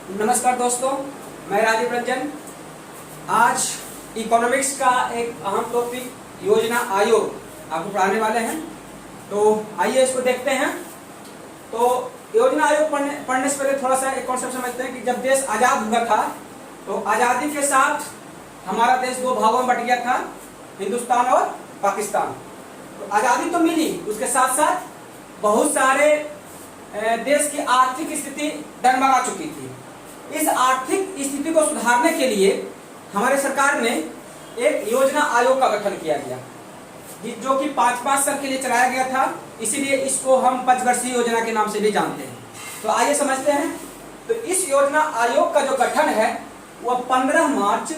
नमस्कार दोस्तों, मैं राजीव रंजन। आज इकोनॉमिक्स का एक अहम टॉपिक योजना आयोग आपको पढ़ाने वाले हैं। तो आइए इसको देखते हैं। तो योजना आयोग पढ़ने से पहले थोड़ा सा एक कॉन्सेप्ट समझते हैं कि जब देश आज़ाद हुआ था तो आज़ादी के साथ हमारा देश दो भागों में बट गया था, हिंदुस्तान और पाकिस्तान। तो आज़ादी तो मिली, उसके साथ साथ बहुत सारे देश की आर्थिक स्थिति डगमगा चुकी थी। इस आर्थिक स्थिति को सुधारने के लिए हमारे सरकार ने एक योजना आयोग का गठन किया गया, जो कि 5-5 साल के लिए चलाया गया था। इसीलिए इसको हम पंचवर्षीय योजना के नाम से भी जानते हैं। तो आइए समझते हैं। तो इस योजना आयोग का जो गठन है वह 15 मार्च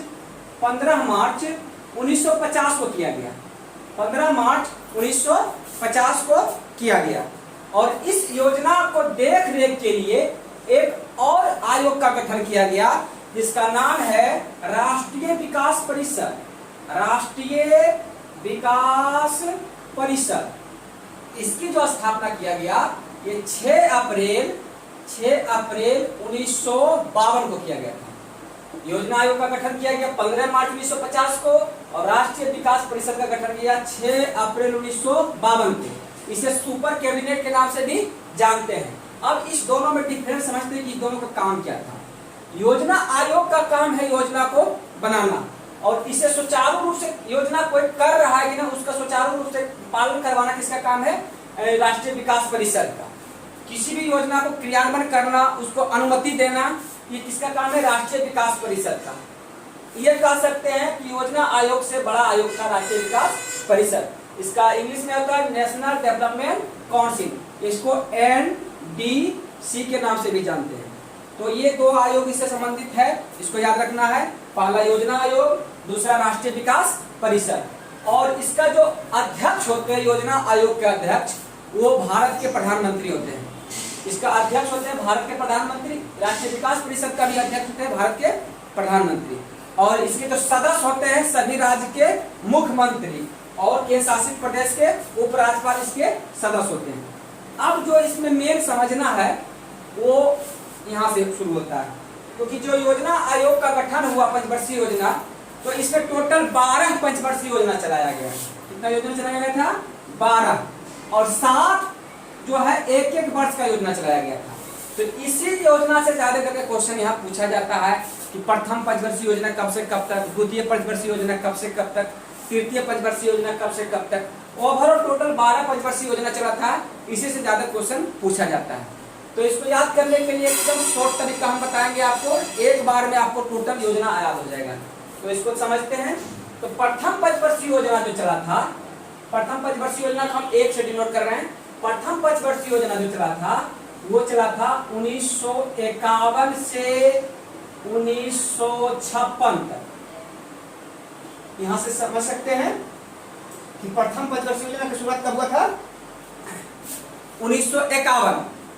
1950 को किया गया। 15 मार्च 1950 को किया गया। और इस योजना को देख रेख के लिए एक और आयोग का गठन किया गया, जिसका नाम है राष्ट्रीय विकास परिषद। राष्ट्रीय विकास परिषद, इसकी जो स्थापना किया गया ये 6 अप्रैल 1952 को किया गया था। योजना आयोग का गठन किया गया 15 मार्च 1950 को और राष्ट्रीय विकास परिषद का गठन किया 6 अप्रैल 1952 को। इसे सुपर कैबिनेट के नाम से भी जानते हैं। अब इस दोनों में डिफरेंस समझते हैं कि दोनों का काम क्या था। योजना आयोग का काम है योजना को बनाना, और इसे सुचारू रूप से योजना कोई कर रहा है कि ना, उसका सुचारू रूप से पालन करवाना किसका काम है? राष्ट्रीय विकास परिषद का। किसी भी योजना को क्रियान्वयन करना, उसको अनुमति देना, ये किसका काम है? राष्ट्रीय विकास परिषद का। ये कह सकते हैं कि योजना आयोग से बड़ा आयोग था राष्ट्रीय विकास परिषद। इसका इंग्लिश में होता है नेशनल डेवलपमेंट काउंसिल। इसको NDC के नाम से भी जानते हैं। तो ये दो आयोग इससे संबंधित है, इसको याद रखना है। पहला योजना आयोग, दूसरा राष्ट्रीय विकास परिषद। और इसका जो अध्यक्ष होते हैं, योजना आयोग के अध्यक्ष, वो भारत के प्रधानमंत्री होते हैं। इसका अध्यक्ष होते हैं भारत के प्रधानमंत्री। राष्ट्रीय विकास परिषद का भी अध्यक्ष होते हैं भारत के प्रधानमंत्री। और इसके जो सदस्य होते हैं सभी राज्य के मुख्यमंत्री और केंद्र शासित प्रदेश के उपराज्यपाल इसके सदस्य होते हैं। अब जो इसमें मेन समझना है वो यहाँ से शुरू होता है, क्योंकि जो योजना आयोग का गठन हुआ पंचवर्षीय योजना, तो इसमें टोटल 12 पंचवर्षीय योजना चलाया गया। कितना योजना चलाया गया था? 12। और 7 जो है एक वर्ष का योजना चलाया गया था। तो इसी योजना से ज्यादा करके क्वेश्चन यहाँ पूछा जाता है कि प्रथम पंचवर्षीय योजना कब से कब तक, द्वितीय पंचवर्षीय योजना कब से कब तक, तृतीय पंचवर्षीय योजना कब से कब तक। ओवरऑल टोटल 12 पंचवर्षीय योजना चला था। इसी से ज्यादा क्वेश्चन पूछा जाता है। तो इसको याद करने के लिए एकदम शॉर्ट तरीका हम बताएंगे आपको, एक बार में आपको टोटल योजना याद हो जाएगा। तो इसको समझते हैं। तो प्रथम पंचवर्षीय योजना जो चला था, प्रथम पंचवर्षीय योजना को हम 1 से डिनोट कर रहे हैं। प्रथम पंचवर्षीय योजना जो चला था वो चला था 1951 से 1956 तक। यहां से समझ सकते हैं कि प्रथम पंचवर्षीय योजना की शुरुआत कब हुआ था? 1951।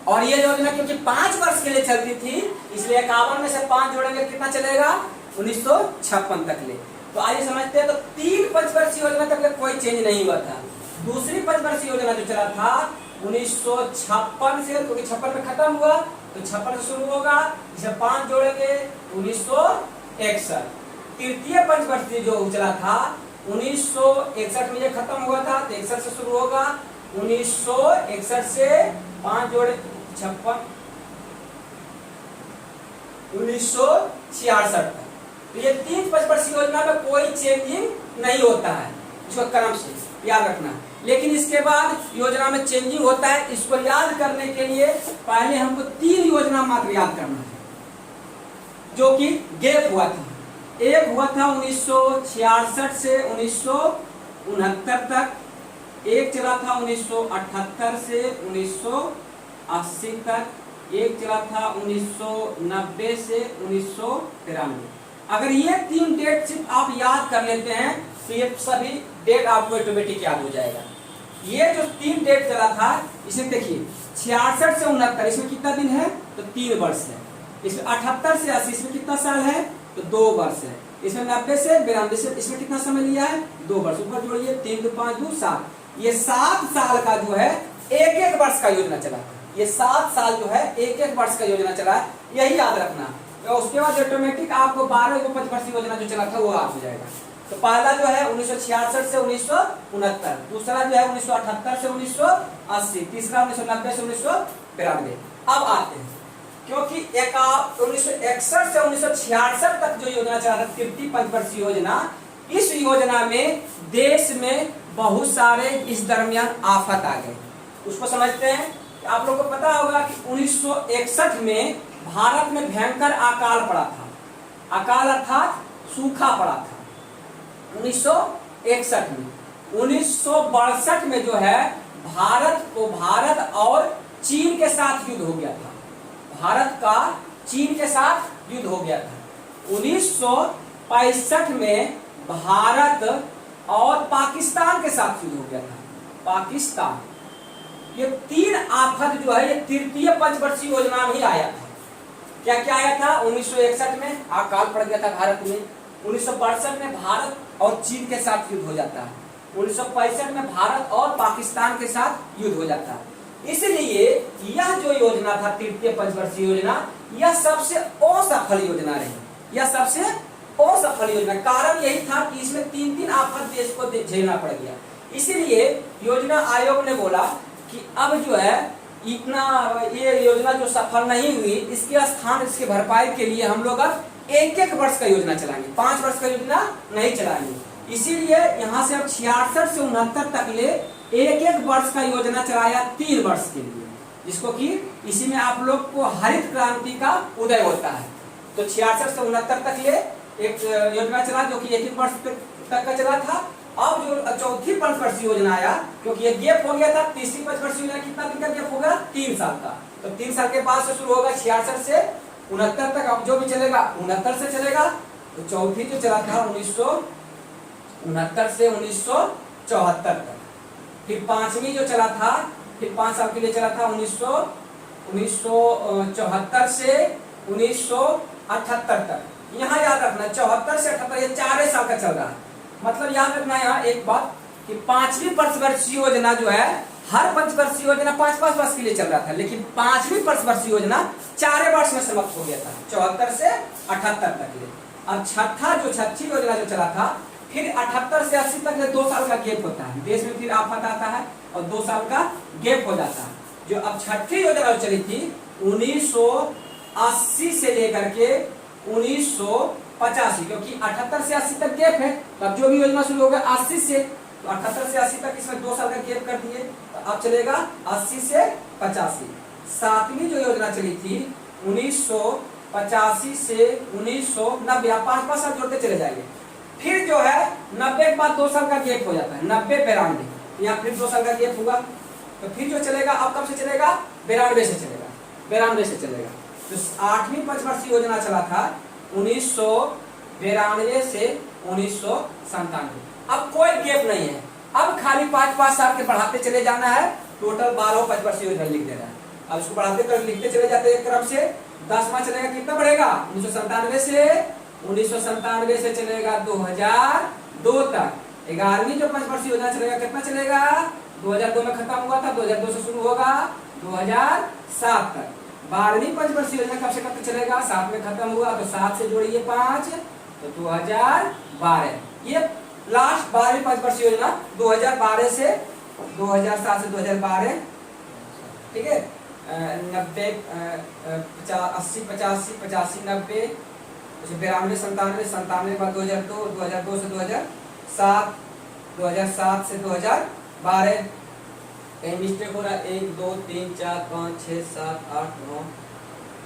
और ये योजना क्योंकि 5 वर्ष के लिए चलती थी, इसलिए 51 में से 5 जोड़ेंगे कितना चलेगा? 1956 तक ले। तो आइए समझते हैं। तो 3 पंचवर्षीय योजना तक कोई चेंज नहीं हुआ था। दूसरी पंचवर्षीय योजना जो चला था 1956 से, क्योंकि 56 में खत्म हुआ तो 56 से शुरू होगा, इसे 5 जोड़ेंगे 1961। तृतीय पंचवर्षीय जो चला था 1961 में ये खत्म हुआ था, तो 61 से शुरू होगा, 1961 से 5 जोड़े 56, 1966 तक। तो ये 3 पंचवर्षीय योजना में कोई चेंजिंग नहीं होता है, इसको क्रम से याद रखना। लेकिन इसके बाद योजना में चेंजिंग होता है। इसको याद करने के लिए पहले हमको 3 योजना मात्र याद करना है, जो कि गैप हुआ था। एक हुआ था 1966 से 1969 तक, एक चला था 1978 से 1980 तक, एक चला था 1990 से 1993। अगर ये 3 डेट सिर्फ आप याद कर लेते हैं तो ये सभी डेट आपको ऑटोमेटिक याद हो जाएगा। ये जो 3 डेट चला था, इसमें देखिए 66 से 69, इसमें कितना दिन है? तो 3 वर्ष है। इसमें 78 से 80, इसमें कितना साल है? तो 2 वर्ष है। इसमें 90 से 92 से, इसमें कितना समय लिया है? 2 वर्ष। ऊपर जोड़िए 3 2 5 2 7। ये 7 साल का जो है एक वर्ष का योजना चला था। ये 7 साल जो है एक एक वर्ष का योजना चला है, यही याद रखना। तो उसके बाद ऑटोमेटिक आपको 12 को पंचवर्षीय योजना जो चला था वो याद हो जाएगा। तो पहला जो है 1966 से 1969, दूसरा जो है 1978 से 1980, तीसरा 1990 से 1992। अब आते हैं, क्योंकि 1961 से 1966 तक जो योजना चला था तृतीय पंचवर्षीय योजना, इस योजना में देश में बहुत सारे इस दरमियान आफत आ गए। उसको समझते हैं। आप लोगों को पता होगा कि 1961 में भारत में भयंकर अकाल पड़ा था। अकाल अर्थात सूखा पड़ा था 1961 में। 1962 में जो है भारत और चीन के साथ युद्ध हो गया था। भारत का चीन के साथ युद्ध हो गया था। 1965 में भारत और पाकिस्तान के साथ युद्ध हो गया था। पाकिस्तान, ये 3 आफत जो है ये तृतीय पंचवर्षीय योजना में ही आया था। क्या क्या आया था? 1961 में अकाल पड़ गया था भारत में। 1962 में भारत और चीन के साथ युद्ध हो जाता है। 1965 में भारत और पाकिस्तान के साथ युद्ध हो जाता है। इसलिए यह जो योजना था तृतीय पंचवर्षीय योजना, यह सबसे असफल योजना रही। यह सबसे असफल योजना, कारण यही था कि इसमें 3 आफत देश को झेलना पड़ गया। इसीलिए योजना आयोग ने बोला कि अब जो है इतना ये योजना जो सफल नहीं हुई, इसके स्थान, इसके भरपाई के लिए हम लोग अब एक एक वर्ष का योजना चलाएंगे, 5 वर्ष का योजना नहीं चलाएंगे। इसीलिए यहाँ से अब 66 से 69 तक ले एक एक वर्ष का योजना चलाया 3 वर्ष के लिए, जिसको कि इसी में आप लोग को हरित क्रांति का उदय होता है। तो 66 से 69 तक ले एक योजना चला जो कि एक एक वर्ष तक का चला था। अब जो चौथी पंचवर्षीय योजना आया, क्योंकि ये गैप हो गया था, तीसरी पंचवर्षीय योजना कितना दिन का गैप होगा? 3 साल का। तो 3 साल के बाद से शुरू होगा 66 से 69 तक। अब जो भी चलेगा 69 से चलेगा। तो चौथी जो चला था 1969 से 1974 तक। फिर 5वीं जो चला था, फिर 5 साल के लिए चला था 1974 से 1978 तक। यहाँ याद रखना 74 से 78 ये 4 साल का चल रहा है। मतलब याद रखना यहाँ एक बात कि 5वीं पंचवर्षीय योजना जो है, हर पंचवर्षीय योजना 5-5 वर्ष के लिए चल रहा था, लेकिन 5वीं पंचवर्षीय योजना 4 वर्ष में समाप्त हो गया था, 74 से 78 तक ले। अब छठी योजना जो चला था, फिर 78 से 80 तक 2 साल का गैप होता है, देश में फिर आफत आता है और 2 साल का गैप हो जाता है। जो अब छठी योजना जो चली थी 1980 से लेकर के 1985, क्योंकि 78 से 80 तक गैप है, तब जो भी योजना शुरू होगा 80 से, तो 78 से 80 तक इसमें 2 साल का गैप कर दिए, तो अब चलेगा 80 से 85। 7वीं जो योजना चली थी 1985 से 1990, आप 5-5 साल जोड़ते चले जाएंगे। फिर जो है 90 के बाद 2 साल का गैप हो जाता है, 90-92, यहाँ फिर 2 साल का गैप हुआ। तो फिर जो चलेगा अब कब से चलेगा? 92 से चलेगा, 92 से चलेगा। तो 8वीं पंचवर्षीय योजना चला था 1992 से 1997। अब कोई गैप नहीं है, अब खाली 5-5 साल के बढ़ाते चले जाना है। टोटल 12 पंचवर्षीय योजना लिख देना है। अब इसको बढ़ाते कर लिखते चले जाते हैं क्रम से। 10वां चलेगा, कितना बढ़ेगा? 1997 से चलेगा 2002 तक। 11वीं जो पंचवर्षीय योजना चलेगा, कितना चलेगा? 2002 में खत्म हुआ था, 2002 से शुरू होगा 2007 तक। 12वीं पंचवर्षीय योजना कब से कब तक चलेगा? 7 में खत्म हुआ, तो 7 से जोड़िए 5, तो 2012। ये लास्ट 12वीं पंचवर्षीय योजना 2012 से 2007 से 2012, ठीक है। 90, 80, 85, 85, 90, 92, 97 के बाद 2002, 2002 से 2007, 2007 से 2012। कहीं मिस्टेक हो रहा है? 1, 2, 3, 4, 5, 6, 7, 8,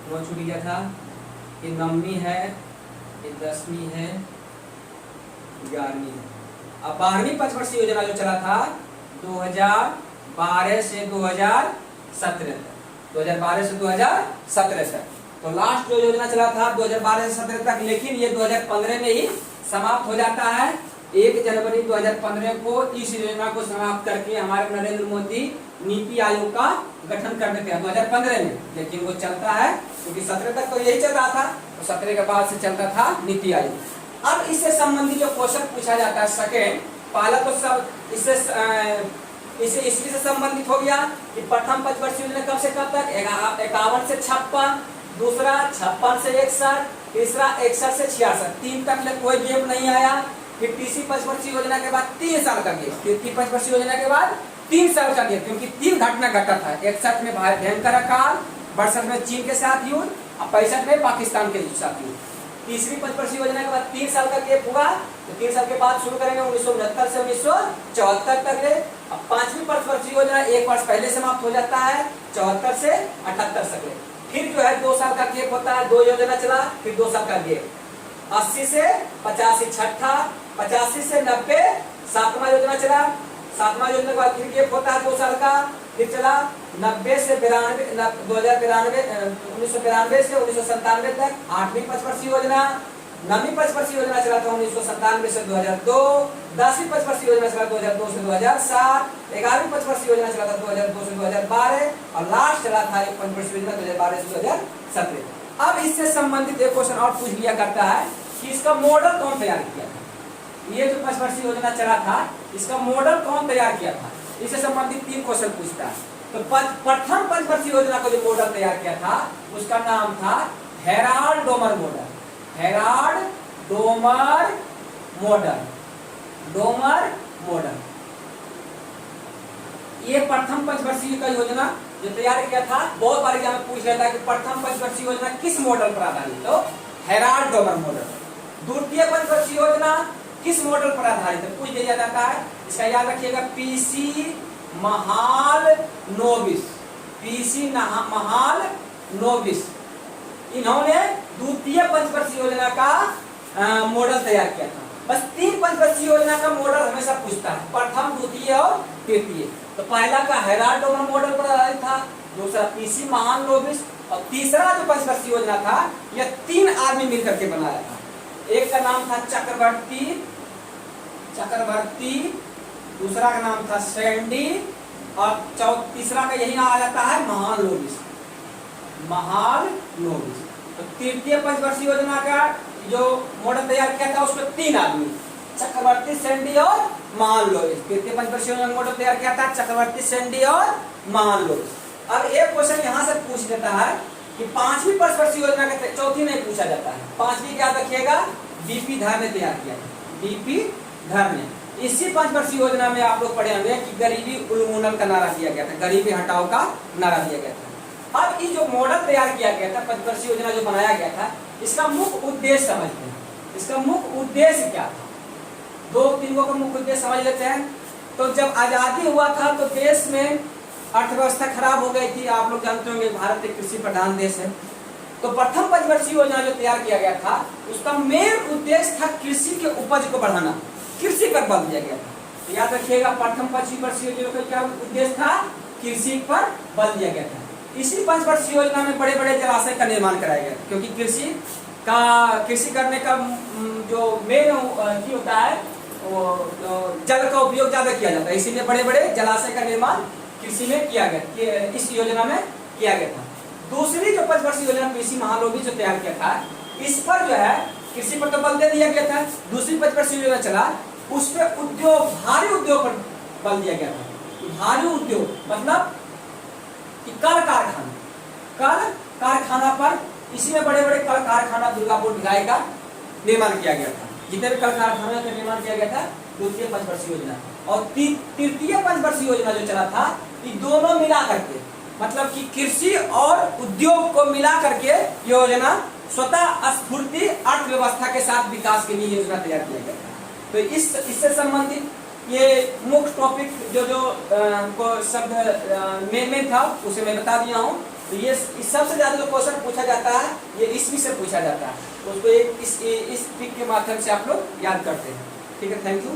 9 छूट गया था। ये 9वीं है, ये 10वीं है, 11वीं है। अब 12वीं पंचवर्षीय योजना जो चला था 2012 से 2017 तक, 2012 से 2017 तक। तो लास्ट जो योजना चला था 2012 से 2017 तक, लेकिन ये 2015 में ही समाप्त हो जाता है। 1 जनवरी 2015 को इस योजना को समाप्त करके हमारे नरेंद्र मोदी नीति आयोग का गठन कर देते हैं 2015 में, लेकिन वो चलता है क्योंकि 17 तक तो यही चल रहा था, तो 17 के बाद से चलता था नीति आयोग। अब इससे संबंधित जो क्वेश्चन पूछा जाता है सेकेंड, पहला तो सब इससे इसे ईस्वी से संबंधित हो गया कि प्रथम पंचवर्षीय योजना कब से कब तक, 51 से 56, दूसरा 56 से 61, तीसरा 61 से 66, 3 तक में कोई गेप नहीं आया। फिर तीसरी पंचवर्षीय योजना के बाद 3 साल का गेप, तीसरी पंचवर्षीय योजना के बाद 3 साल का गेप, क्योंकि 3 घटना घटा था। 61 में भयंकर अकाल, 62 में चीन के साथ युद्ध और 65 में पाकिस्तान के साथ युद्ध। तीसरी पंचवर्षीय योजना के बाद 3 साल का गेप हुआ, तो 3 साल के बाद शुरू करेंगे 1969 से 1974 तक ले। अब पांचवी पंचवर्षीय योजना 1 वर्ष पहले समाप्त हो जाता है, 74 से 78 तक ले। फिर जो है 2 साल का गेप होता है, 2 योजना चला, फिर 2 साल का गेप। 80 से 85 छठा, 85 से 90 सातवां योजना चला, 7वां योजना के बाद फिर गेप होता है 2 साल का, फिर चला 90 से 1992 से 1997 तक 8वीं पंचवर्षीय योजना। 9वीं पंचवर्षीय योजना चला था 1997 से 2002, 10वीं पंचवर्षीय योजना चला 2002 से 2007, 11वीं पंचवर्षीय योजना चला था 2002 से 2012 और लास्ट चला था पंचवर्षीय योजना 2012 से 2017। अब इससे संबंधित एक क्वेश्चन और पूछ लिया करता है कि इसका मॉडल कौन तैयार किया था। ये जो पंचवर्षीय योजना चला था, इसका मॉडल कौन तैयार किया था, इससे संबंधित 3 क्वेश्चन पूछता है। तो प्रथम पंचवर्षीय योजना को जो मॉडल तैयार किया था उसका नाम था Herald Domar model. Herald Domar model, Domar model. ये प्रथम पंचवर्षीय का योजना जो तैयार किया था, बहुत बार एग्जाम में पूछ लेता है कि प्रथम पंचवर्षीय योजना किस मॉडल पर आधारित, तो हेराल्ड डोमर मॉडल। द्वितीय पंचवर्षीय योजना किस मॉडल पर आधारित है, पूछ दिया जाता है। इसका याद रखिएगा, पीसी महालनोबिस, पीसी महालनोबिस। इन्होंने द्वितीय पंचवर्षीय योजना का मॉडल तैयार किया था। बस 3 पंचवर्षीय योजना का मॉडल हमेशा पूछता है, प्रथम, द्वितीय और तृतीय। तो पहला का हेराल्ड डोमर मॉडल पर आधारित था, दूसरा पीसी महालनोबिस और तीसरा जो पंचवर्षीय योजना था यह 3 आदमी मिलकर के बनाया था। एक का नाम था चक्रवर्ती, दूसरा का नाम था सैंडी और तीसरा का यही नाम आ जाता है महालनोबिस। तो तृतीय पंचवर्षीय योजना का जो मॉडल तैयार किया था उसमें 3 आदमी, चक्रवर्ती, सैंडी और महालनोबिस। तृतीय पंचवर्षीय योजना मॉडल तैयार किया था चक्रवर्ती, सैंडी और महालनोबिस। अब एक क्वेश्चन यहाँ से पूछ देता है कि 5वीं पंचवर्षीय योजना का, चौथी नहीं पूछा जाता है, 5वीं याद रखिएगा, बीपी धर ने तैयार किया था, बीपी धर ने। इसी पंचवर्षीय योजना में आप लोग पढ़े होंगे कि गरीबी उन्मूलन का नारा दिया गया था, गरीबी हटाओ का नारा दिया गया था। अब ये जो मॉडल तैयार किया गया था, पंचवर्षीय योजना जो बनाया गया था, इसका मुख्य उद्देश्य समझते हैं। इसका मुख्य उद्देश्य क्या था, 2-3 का मुख्य उद्देश्य समझ लेते हैं। तो जब आजादी हुआ था तो देश में अर्थव्यवस्था खराब हो गई थी। आप लोग जानते होंगे भारत एक कृषि प्रधान देश है। तो प्रथम पंचवर्षीय योजना जो तैयार किया गया था उसका मेन उद्देश्य था कृषि के उपज को बढ़ाना, कृषि पर बल दिया गया था। तो याद रखिएगा, प्रथम पंचवर्षीय योजना का क्या उद्देश्य था, कृषि पर बल दिया गया था। इसी पंचवर्षीय योजना में बड़े बड़े जलाशय का निर्माण कराया गया, क्योंकि कृषि करने का जो मेन होता है वो जल का उपयोग ज्यादा किया जाता है, इसीलिए बड़े बड़े जलाशय का निर्माण कृषि में किया गया, इस योजना में किया गया था। दूसरी जो पंचवर्षीय योजना पीसी महालनोबिस जो तैयार किया था, इस पर जो है कृषि पर तो बल दे दिया गया था। दूसरी पंचवर्षीय योजना चला, उस पर उद्योग, भारी उद्योग पर बल दिया गया था। भारी उद्योग मतलब कि कल कारखाना पर, इसी में बड़े बड़े कल कारखाना दुर्गापुर भिलाई का निर्माण किया गया था। जितने भी कल कारखाना का निर्माण किया गया था द्वितीय पंचवर्षीय योजना। और तृतीय पंचवर्षीय योजना जो चला था, ये दोनों मिला करके, मतलब कि कृषि और उद्योग को मिला करके योजना स्वतः स्फूर्ति अर्थव्यवस्था के साथ विकास के लिए योजना तैयार किया गया था। तो इससे संबंधित ये मुख्य टॉपिक जो को शब्द में था उसे मैं बता दिया हूँ। तो ये सबसे ज्यादा जो क्वेश्चन पूछा जाता है ये ईस्वी से पूछा जाता है, तो उसको इस ट्रिक के माध्यम से आप लोग याद करते हैं। ठीक है, थैंक यू।